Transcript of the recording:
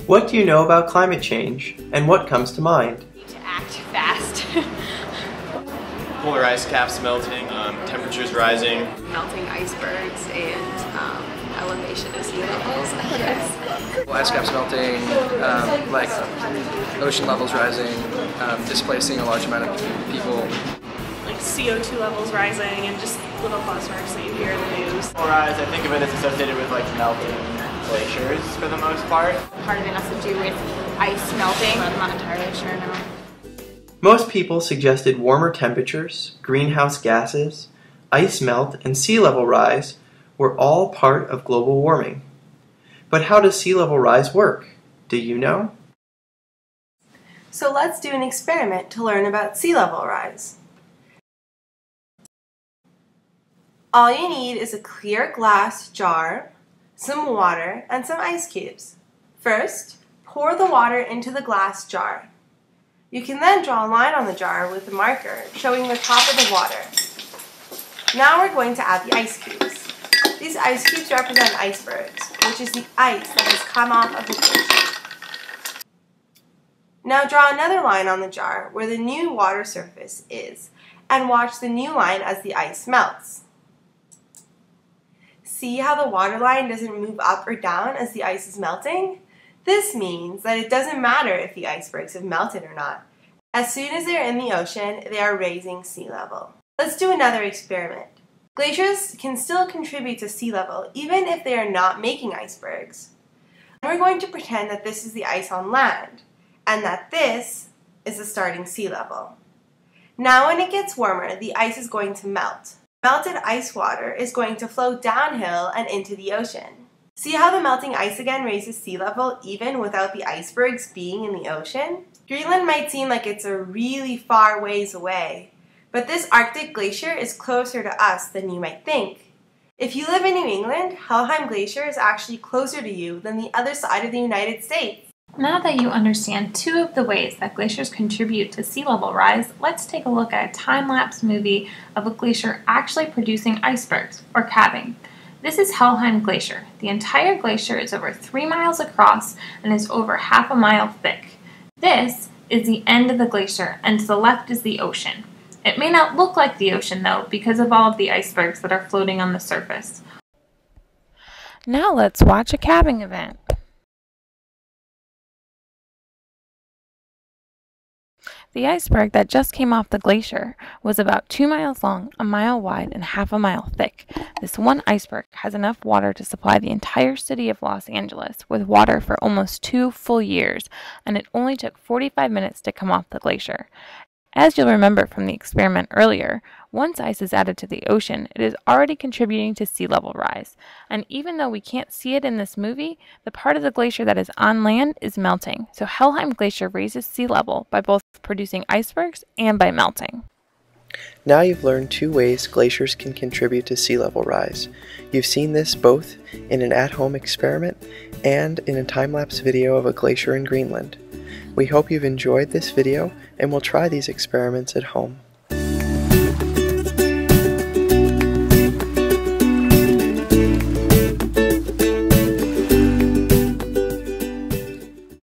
What do you know about climate change, and what comes to mind? Need to act fast. Polar ice caps melting, temperatures rising. Melting icebergs and elevation of sea levels, I guess. Ice caps melting, like ocean levels rising, displacing a large amount of people. Like CO2 levels rising and just little buzzwords that you hear in the news. Polar ice, I think of it as associated with like melting glaciers for the most part. Part of it has to do with ice melting, but I'm not entirely sure now. Most people suggested warmer temperatures, greenhouse gases, ice melt, and sea level rise were all part of global warming. But how does sea level rise work? Do you know? So let's do an experiment to learn about sea level rise. All you need is a clear glass jar, some water, and some ice cubes. First, pour the water into the glass jar. You can then draw a line on the jar with a marker showing the top of the water. Now we're going to add the ice cubes. These ice cubes represent icebergs, which is the ice that has come off of the glacier. Now draw another line on the jar where the new water surface is, and watch the new line as the ice melts. See how the water line doesn't move up or down as the ice is melting? This means that it doesn't matter if the icebergs have melted or not. As soon as they're in the ocean, they are raising sea level. Let's do another experiment. Glaciers can still contribute to sea level even if they are not making icebergs. We're going to pretend that this is the ice on land and that this is the starting sea level. Now when it gets warmer, the ice is going to melt. Melted ice water is going to flow downhill and into the ocean. See how the melting ice again raises sea level even without the icebergs being in the ocean? Greenland might seem like it's a really far ways away, but this Arctic glacier is closer to us than you might think. If you live in New England, Helheim Glacier is actually closer to you than the other side of the United States. Now that you understand two of the ways that glaciers contribute to sea level rise, let's take a look at a time-lapse movie of a glacier actually producing icebergs, or calving. This is Helheim Glacier. The entire glacier is over 3 miles across and is over half a mile thick. This is the end of the glacier, and to the left is the ocean. It may not look like the ocean though, because of all of the icebergs that are floating on the surface. Now let's watch a calving event. The iceberg that just came off the glacier was about 2 miles long, a mile wide, and half a mile thick. This one iceberg has enough water to supply the entire city of Los Angeles with water for almost 2 full years, and it only took 45 minutes to come off the glacier. As you'll remember from the experiment earlier, once ice is added to the ocean, it is already contributing to sea level rise. And even though we can't see it in this movie, the part of the glacier that is on land is melting. So Helheim Glacier raises sea level by both producing icebergs and by melting. Now you've learned 2 ways glaciers can contribute to sea level rise. You've seen this both in an at-home experiment and in a time-lapse video of a glacier in Greenland. We hope you've enjoyed this video and will try these experiments at home.